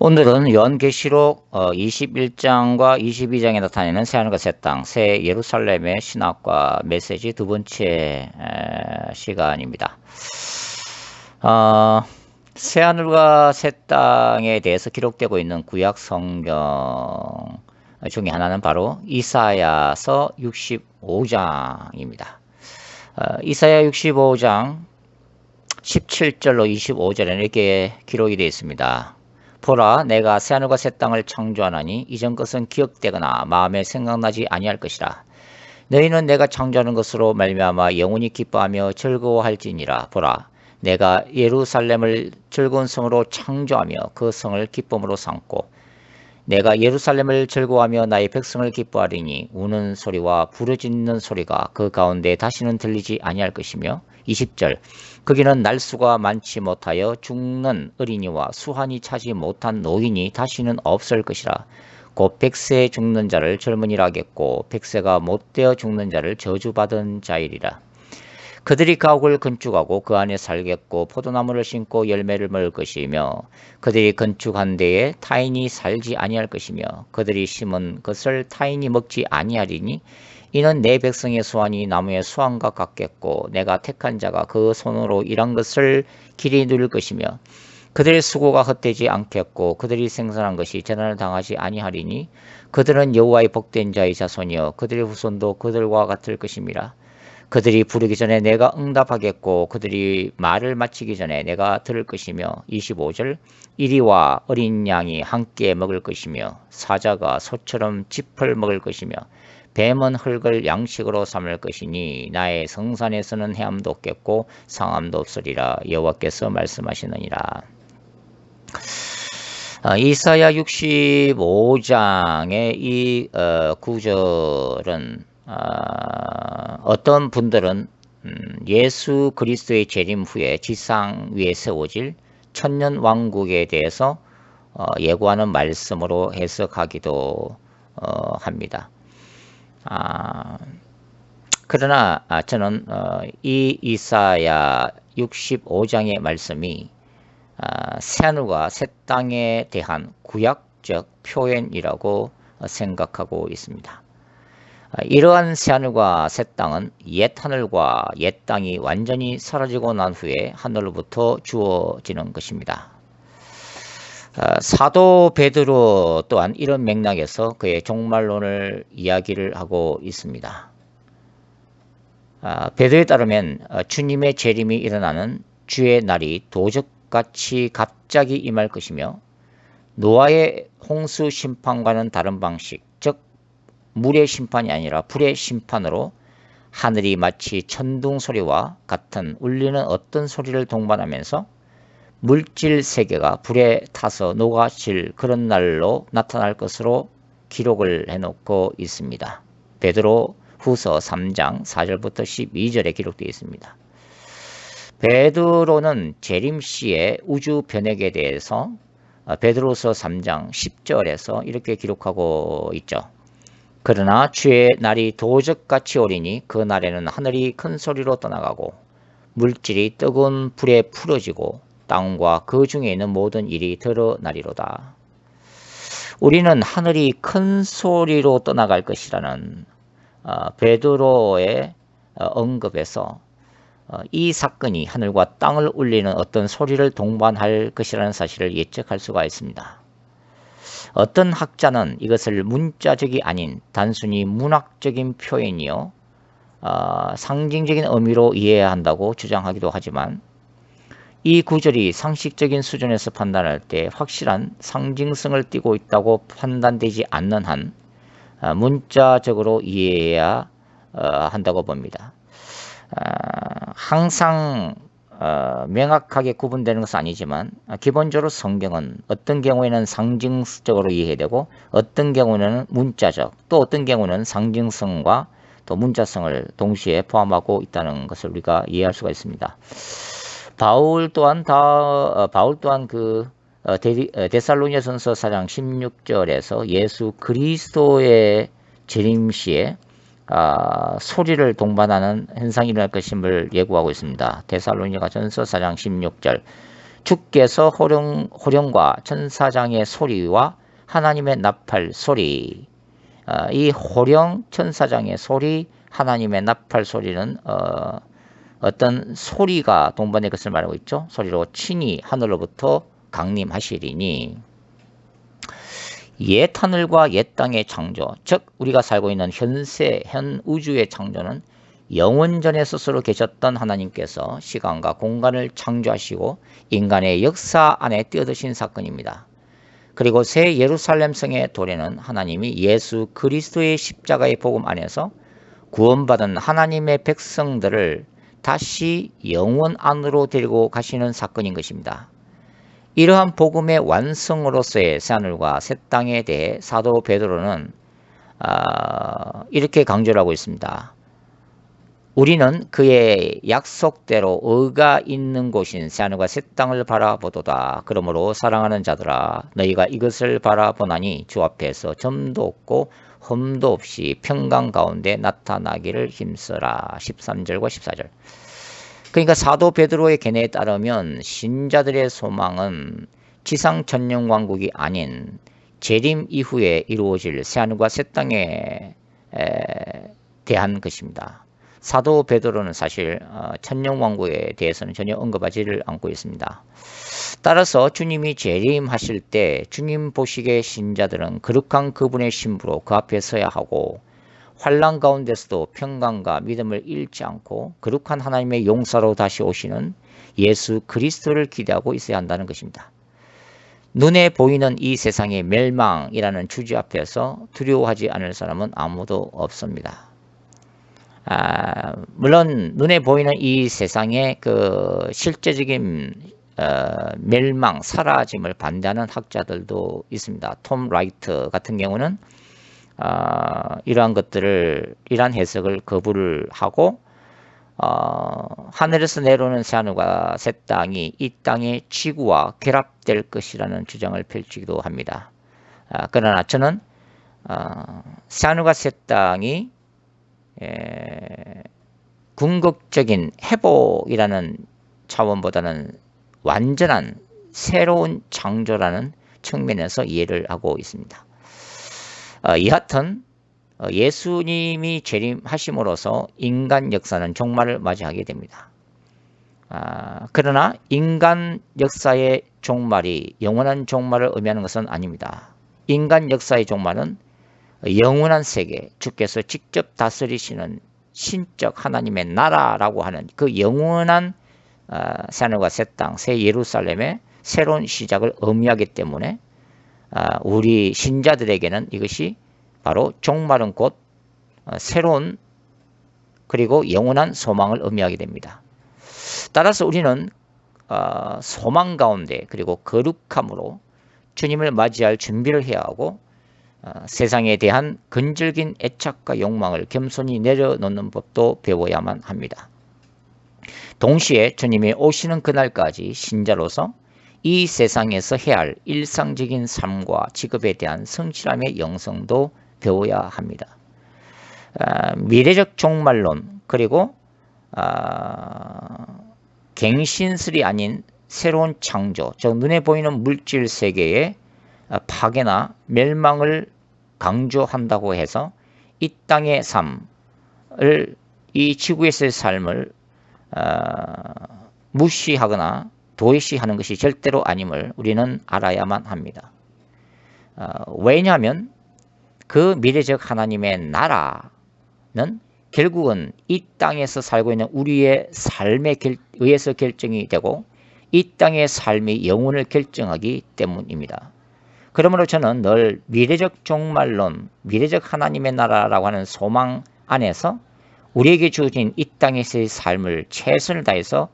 오늘은 요한계시록 21장과 22장에 나타내는 새하늘과 새 땅, 새 예루살렘의 신학과 메시지 두 번째 시간입니다. 새하늘과 새 땅에 대해서 기록되고 있는 구약 성경 중에 하나는 바로 이사야서 65장입니다. 이사야 65장 17절로 25절에는 이렇게 기록이 되어 있습니다. 보라, 내가 새하늘과 새 땅을 창조하나니 이전 것은 기억되거나 마음에 생각나지 아니할 것이라. 너희는 내가 창조하는 것으로 말미암아 영원히 기뻐하며 즐거워할지니라. 보라, 내가 예루살렘을 즐거운 성으로 창조하며 그 성을 기쁨으로 삼고 내가 예루살렘을 즐거워하며 나의 백성을 기뻐하리니 우는 소리와 부르짖는 소리가 그 가운데 다시는 들리지 아니할 것이며 20절 거기는 날수가 많지 못하여 죽는 어린이와 수환이 차지 못한 노인이 다시는 없을 것이라. 곧 백세 죽는 자를 젊은이라 하겠고 백세가 못되어 죽는 자를 저주받은 자이리라. 그들이 가옥을 건축하고 그 안에 살겠고 포도나무를 심고 열매를 먹을 것이며 그들이 건축한 데에 타인이 살지 아니할 것이며 그들이 심은 것을 타인이 먹지 아니하리니 이는 내 백성의 수완이 나무의 수완과 같겠고 내가 택한 자가 그 손으로 일한 것을 길이 누릴 것이며 그들의 수고가 헛되지 않겠고 그들이 생산한 것이 재난을 당하지 아니하리니 그들은 여호와의 복된 자의 자손이여 그들의 후손도 그들과 같을 것임이라. 그들이 부르기 전에 내가 응답하겠고 그들이 말을 마치기 전에 내가 들을 것이며 25절 이리와 어린 양이 함께 먹을 것이며 사자가 소처럼 짚을 먹을 것이며 뱀은 흙을 양식으로 삼을 것이니 나의 성산에서는 해함도 없겠고 상함도 없으리라. 여호와께서 말씀하시느니라. 이사야 65장의 이 구절은 어떤 분들은 예수 그리스도의 재림 후에 지상 위에 세워질 천년 왕국에 대해서 예고하는 말씀으로 해석하기도 합니다. 그러나 저는 이 이사야 65장의 말씀이 새하늘과 새 땅에 대한 구약적 표현이라고 생각하고 있습니다. 이러한 새하늘과 새 땅은 옛 하늘과 옛 땅이 완전히 사라지고 난 후에 하늘로부터 주어지는 것입니다. 사도 베드로 또한 이런 맥락에서 그의 종말론을 이야기를 하고 있습니다. 베드로에 따르면 주님의 재림이 일어나는 주의 날이 도적같이 갑자기 임할 것이며 노아의 홍수 심판과는 다른 방식, 즉 물의 심판이 아니라 불의 심판으로 하늘이 마치 천둥 소리와 같은 울리는 어떤 소리를 동반하면서 물질 세계가 불에 타서 녹아질 그런 날로 나타날 것으로 기록을 해놓고 있습니다. 베드로 후서 3장 4절부터 12절에 기록되어 있습니다. 베드로는 재림 시의 우주 변혁에 대해서 베드로서 3장 10절에서 이렇게 기록하고 있죠. 그러나 주의 날이 도적같이 오리니 그 날에는 하늘이 큰 소리로 떠나가고 물질이 뜨거운 불에 풀어지고 땅과 그 중에 있는 모든 일이 드러나리로다. 우리는 하늘이 큰 소리로 떠나갈 것이라는 베드로의 언급에서 이 사건이 하늘과 땅을 울리는 어떤 소리를 동반할 것이라는 사실을 예측할 수가 있습니다. 어떤 학자는 이것을 문자적이 아닌 단순히 문학적인 표현이요 상징적인 의미로 이해해야 한다고 주장하기도 하지만 이 구절이 상식적인 수준에서 판단할 때 확실한 상징성을 띠고 있다고 판단되지 않는 한 문자적으로 이해해야 한다고 봅니다. 항상 명확하게 구분되는 것은 아니지만 기본적으로 성경은 어떤 경우에는 상징적으로 이해되고 어떤 경우는 문자적 또 어떤 경우는 상징성과 또 문자성을 동시에 포함하고 있다는 것을 우리가 이해할 수가 있습니다. 바울 또한 그 데살로니가전서 4장 16절에서 예수 그리스도의 재림 시에 소리를 동반하는 현상이 일어날 것임을 예고하고 있습니다. 데살로니가전서 4장 16절 주께서 호령과 천사장의 소리와 하나님의 나팔 소리, 이 호령, 천사장의 소리, 하나님의 나팔 소리는 어떤 소리가 동반된 것을 말하고 있죠. 소리로 친히 하늘로부터 강림하시리니, 옛 하늘과 옛 땅의 창조, 즉 우리가 살고 있는 현세, 현 우주의 창조는 영원전에 스스로 계셨던 하나님께서 시간과 공간을 창조하시고 인간의 역사 안에 뛰어드신 사건입니다. 그리고 새 예루살렘 성의 도래는 하나님이 예수 그리스도의 십자가의 복음 안에서 구원받은 하나님의 백성들을 다시 영원 안으로 데리고 가시는 사건인 것입니다. 이러한 복음의 완성으로서의 새하늘과 새 땅에 대해 사도 베드로는 이렇게 강조를 하고 있습니다. 우리는 그의 약속대로 의가 있는 곳인 새하늘과 새 땅을 바라보도다. 그러므로 사랑하는 자들아, 너희가 이것을 바라보나니 주 앞에서 점도 없고 흠도 없이 평강 가운데 나타나기를 힘쓰라. 13절과 14절. 그러니까 사도 베드로의 견해에 따르면 신자들의 소망은 지상 천년왕국이 아닌 재림 이후에 이루어질 새하늘과 새 땅에 대한 것입니다. 사도 베드로는 사실 천년왕국에 대해서는 전혀 언급하지를 않고 있습니다. 따라서 주님이 재림하실 때 주님 보시기에 신자들은 거룩한 그분의 신부로 그 앞에 서야 하고, 환난 가운데서도 평강과 믿음을 잃지 않고 거룩한 하나님의 용사로 다시 오시는 예수 그리스도를 기대하고 있어야 한다는 것입니다. 눈에 보이는 이 세상의 멸망이라는 주제 앞에서 두려워하지 않을 사람은 아무도 없습니다. 물론 눈에 보이는 이 세상의 그 실제적인 멸망, 사라짐을 반대하는 학자들도 있습니다. 톰 라이트 같은 경우는 이러한 해석을 거부를 하고, 하늘에서 내려오는 새하늘과 새 땅이 이 땅의 지구와 결합될 것이라는 주장을 펼치기도 합니다. 그러나 저는 새하늘과 새 땅이 궁극적인 회복이라는 차원보다는 완전한 새로운 창조라는 측면에서 이해를 하고 있습니다. 여하튼 예수님이 재림하심으로써 인간 역사는 종말을 맞이하게 됩니다. 그러나 인간 역사의 종말이 영원한 종말을 의미하는 것은 아닙니다. 인간 역사의 종말은 영원한 세계, 주께서 직접 다스리시는 신적 하나님의 나라라고 하는 그 영원한 새하늘과 새 땅, 새 예루살렘의 새로운 시작을 의미하기 때문에 우리 신자들에게는 이것이 바로 종말은 곧 새로운 그리고 영원한 소망을 의미하게 됩니다. 따라서 우리는 소망 가운데 그리고 거룩함으로 주님을 맞이할 준비를 해야 하고, 세상에 대한 근절긴 애착과 욕망을 겸손히 내려놓는 법도 배워야만 합니다. 동시에 주님이 오시는 그날까지 신자로서 이 세상에서 해야 할 일상적인 삶과 직업에 대한 성실함의 영성도 배워야 합니다. 미래적 종말론 그리고 갱신설이 아닌 새로운 창조, 즉 눈에 보이는 물질 세계의 파괴나 멸망을 강조한다고 해서 이 땅의 삶을, 이 지구에서의 삶을 무시하거나 도외시하는 것이 절대로 아님을 우리는 알아야만 합니다. 왜냐하면 그 미래적 하나님의 나라는 결국은 이 땅에서 살고 있는 우리의 삶에 의해서 결정이 되고 이 땅의 삶이 영혼을 결정하기 때문입니다. 그러므로 저는 늘 미래적 종말론, 미래적 하나님의 나라라고 하는 소망 안에서 우리에게 주어진 이 땅에서의 삶을 최선을 다해서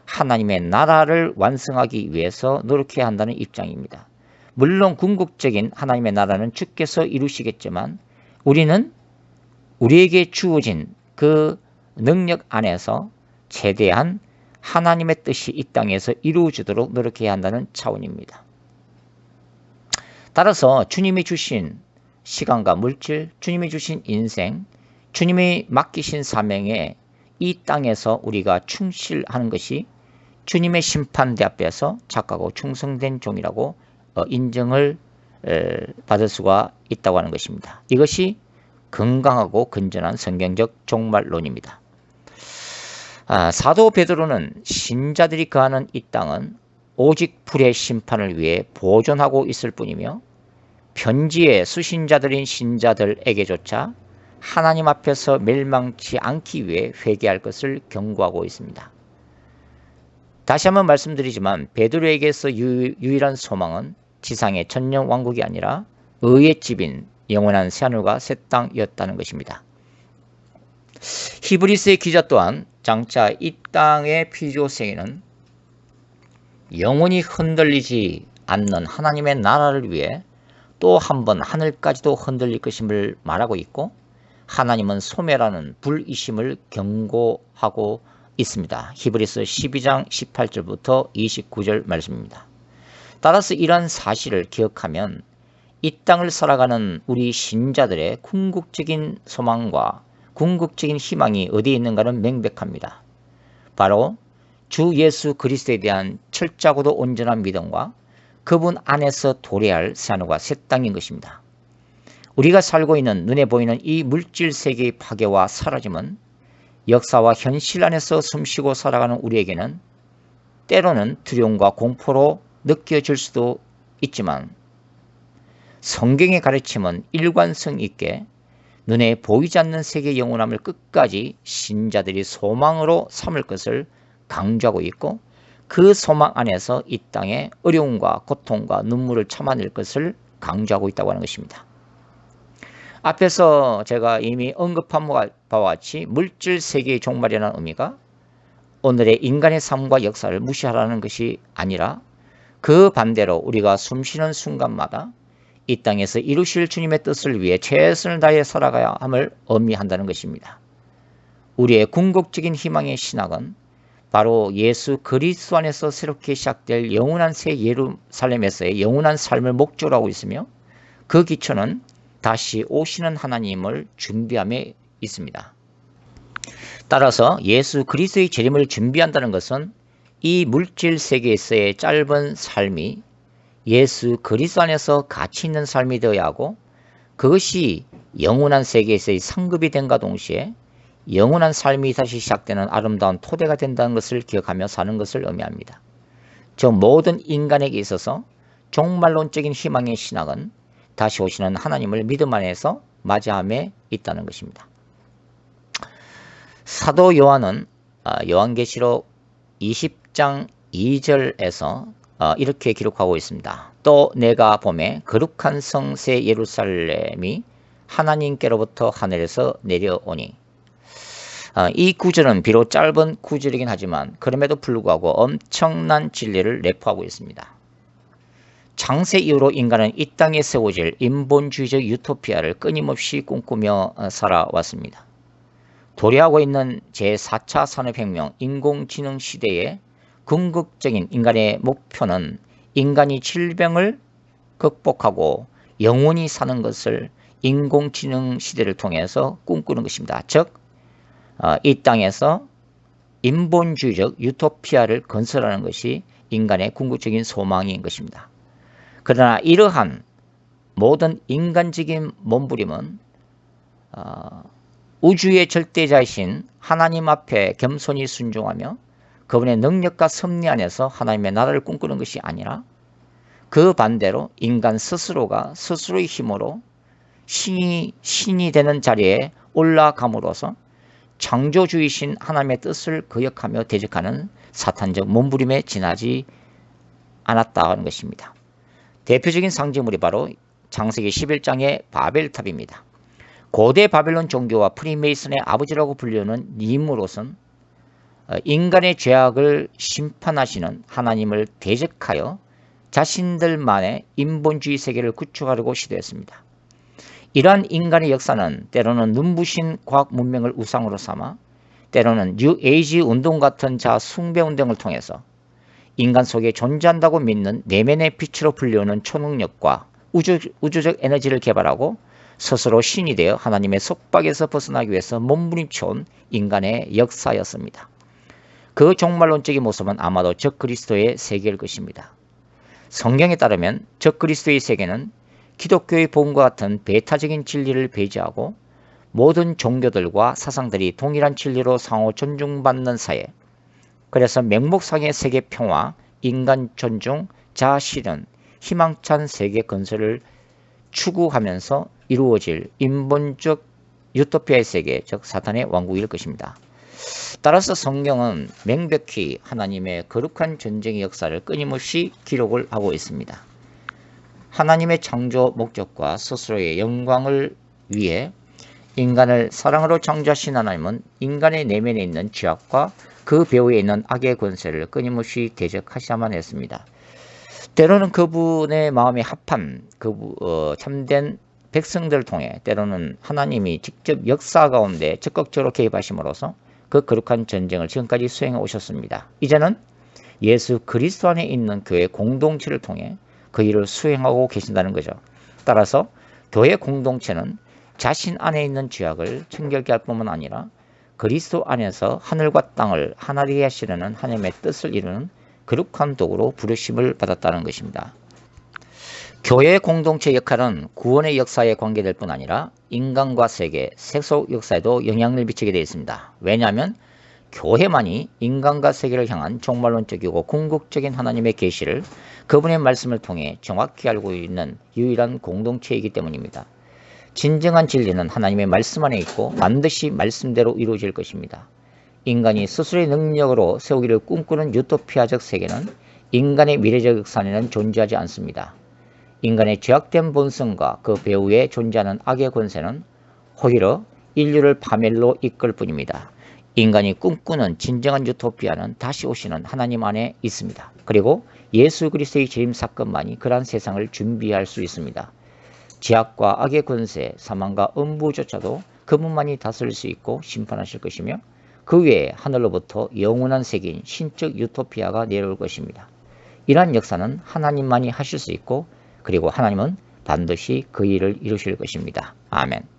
하나님의 나라를 완성하기 위해서 노력해야 한다는 입장입니다. 물론 궁극적인 하나님의 나라는 주께서 이루시겠지만 우리는 우리에게 주어진 그 능력 안에서 최대한 하나님의 뜻이 이 땅에서 이루어지도록 노력해야 한다는 차원입니다. 따라서 주님이 주신 시간과 물질, 주님이 주신 인생, 주님이 맡기신 사명에 이 땅에서 우리가 충실하는 것이 주님의 심판대 앞에서 착하고 충성된 종이라고 인정을 받을 수가 있다고 하는 것입니다. 이것이 건강하고 건전한 성경적 종말론입니다. 사도 베드로는 신자들이 거하는 이 땅은 오직 불의 심판을 위해 보존하고 있을 뿐이며 편지의 수신자들인 신자들에게조차 하나님 앞에서 멸망치 않기 위해 회개할 것을 경고하고 있습니다. 다시 한번 말씀드리지만 베드로에게서 유일한 소망은 지상의 천년 왕국이 아니라 의의 집인 영원한 새하늘과 새 땅이었다는 것입니다. 히브리서의 기자 또한 장차 이 땅의 피조세계는 영원히 흔들리지 않는 하나님의 나라를 위해 또 한 번 하늘까지도 흔들릴 것임을 말하고 있고 하나님은 소멸하는 불이심을 경고하고 있습니다. 히브리서 12장 18절부터 29절 말씀입니다. 따라서 이러한 사실을 기억하면 이 땅을 살아가는 우리 신자들의 궁극적인 소망과 궁극적인 희망이 어디에 있는가는 명백합니다. 바로 주 예수 그리스도에 대한 철저하고도 온전한 믿음과 그분 안에서 도래할 새하늘과 새 땅인 것입니다. 우리가 살고 있는 눈에 보이는 이 물질 세계의 파괴와 사라짐은 역사와 현실 안에서 숨쉬고 살아가는 우리에게는 때로는 두려움과 공포로 느껴질 수도 있지만 성경의 가르침은 일관성 있게 눈에 보이지 않는 세계의 영원함을 끝까지 신자들이 소망으로 삼을 것을 강조하고 있고 그 소망 안에서 이 땅의 어려움과 고통과 눈물을 참아낼 것을 강조하고 있다고 하는 것입니다. 앞에서 제가 이미 언급한 바와 같이 물질 세계의 종말이라는 의미가 오늘의 인간의 삶과 역사를 무시하라는 것이 아니라 그 반대로 우리가 숨쉬는 순간마다 이 땅에서 이루실 주님의 뜻을 위해 최선을 다해 살아가야 함을 의미한다는 것입니다. 우리의 궁극적인 희망의 신학은 바로 예수 그리스도 안에서 새롭게 시작될 영원한 새 예루살렘에서의 영원한 삶을 목적으로 하고 있으며 그 기초는 다시 오시는 하나님을 준비함에 있습니다. 따라서 예수 그리스도의 재림을 준비한다는 것은 이 물질 세계에서의 짧은 삶이 예수 그리스도 안에서 가치 있는 삶이 되어야 하고 그것이 영원한 세계에서의 상급이 된과 동시에 영원한 삶이 다시 시작되는 아름다운 토대가 된다는 것을 기억하며 사는 것을 의미합니다. 저 모든 인간에게 있어서 종말론적인 희망의 신학은 다시 오시는 하나님을 믿음 안에서 맞이함에 있다는 것입니다. 사도 요한은 요한계시록 20장 2절에서 이렇게 기록하고 있습니다. 또 내가 보매 거룩한 성새 예루살렘이 하나님께로부터 하늘에서 내려오니. 이 구절은 비록 짧은 구절이긴 하지만 그럼에도 불구하고 엄청난 진리를 내포하고 있습니다. 창세 이후로 인간은 이 땅에 세워질 인본주의적 유토피아를 끊임없이 꿈꾸며 살아왔습니다. 도래하고 있는 제4차 산업혁명 인공지능 시대의 궁극적인 인간의 목표는 인간이 질병을 극복하고 영원히 사는 것을 인공지능 시대를 통해서 꿈꾸는 것입니다. 즉, 이 땅에서 인본주의적 유토피아를 건설하는 것이 인간의 궁극적인 소망인 것입니다. 그러나 이러한 모든 인간적인 몸부림은 우주의 절대자이신 하나님 앞에 겸손히 순종하며 그분의 능력과 섭리 안에서 하나님의 나라를 꿈꾸는 것이 아니라 그 반대로 인간 스스로가 스스로의 힘으로 신이 되는 자리에 올라감으로써 창조주이신 하나님의 뜻을 거역하며 대적하는 사탄적 몸부림에 지나지 않았다 하는 것입니다. 대표적인 상징물이 바로 창세기 11장의 바벨탑입니다. 고대 바벨론 종교와 프리메이슨의 아버지라고 불리는 니므롯은 인간의 죄악을 심판하시는 하나님을 대적하여 자신들만의 인본주의 세계를 구축하려고 시도했습니다. 이러한 인간의 역사는 때로는 눈부신 과학 문명을 우상으로 삼아 때로는 뉴 에이지 운동 같은 자아 숭배 운동을 통해서 인간 속에 존재한다고 믿는 내면의 빛으로 불리우는 초능력과 우주적 에너지를 개발하고 스스로 신이 되어 하나님의 속박에서 벗어나기 위해서 몸부림쳐온 인간의 역사였습니다. 그 종말론적인 모습은 아마도 적그리스도의 세계일 것입니다. 성경에 따르면 적그리스도의 세계는 기독교의 복음과 같은 배타적인 진리를 배제하고 모든 종교들과 사상들이 동일한 진리로 상호 존중받는 사회, 그래서 명목상의 세계 평화, 인간 존중, 자아 실현, 희망찬 세계 건설을 추구하면서 이루어질 인본적 유토피아의 세계, 즉 사탄의 왕국일 것입니다. 따라서 성경은 명백히 하나님의 거룩한 전쟁의 역사를 끊임없이 기록을 하고 있습니다. 하나님의 창조 목적과 스스로의 영광을 위해 인간을 사랑으로 창조하신 하나님은 인간의 내면에 있는 죄악과 그 배후에 있는 악의 권세를 끊임없이 대적하셔야만 했습니다. 때로는 그분의 마음에 합한 참된 백성들을 통해 때로는 하나님이 직접 역사 가운데 적극적으로 개입하심으로써 그 거룩한 전쟁을 지금까지 수행해 오셨습니다. 이제는 예수 그리스도 안에 있는 교회 공동체를 통해 그 일을 수행하고 계신다는 거죠. 따라서 교회 공동체는 자신 안에 있는 죄악을 청결케 할 뿐만 아니라 그리스도 안에서 하늘과 땅을 하나되게 하시려는 하나님의 뜻을 이루는 거룩한 도구로 부르심을 받았다는 것입니다. 교회 공동체 역할은 구원의 역사에 관계될 뿐 아니라 인간과 세계, 세속 역사에도 영향을 미치게 되어 있습니다. 왜냐하면 교회만이 인간과 세계를 향한 종말론적이고 궁극적인 하나님의 계시를 그분의 말씀을 통해 정확히 알고 있는 유일한 공동체이기 때문입니다. 진정한 진리는 하나님의 말씀 안에 있고 반드시 말씀대로 이루어질 것입니다. 인간이 스스로의 능력으로 세우기를 꿈꾸는 유토피아적 세계는 인간의 미래적 역사에는 존재하지 않습니다. 인간의 죄악된 본성과 그 배후에 존재하는 악의 권세는 오히려 인류를 파멸로 이끌 뿐입니다. 인간이 꿈꾸는 진정한 유토피아는 다시 오시는 하나님 안에 있습니다. 그리고 예수 그리스도의 재림 사건만이 그러한 세상을 준비할 수 있습니다. 죄악과 악의 권세, 사망과 음부조차도 그분만이 다스릴 수 있고 심판하실 것이며 그 외에 하늘로부터 영원한 세계인 신적 유토피아가 내려올 것입니다. 이러한 역사는 하나님만이 하실 수 있고 그리고 하나님은 반드시 그 일을 이루실 것입니다. 아멘.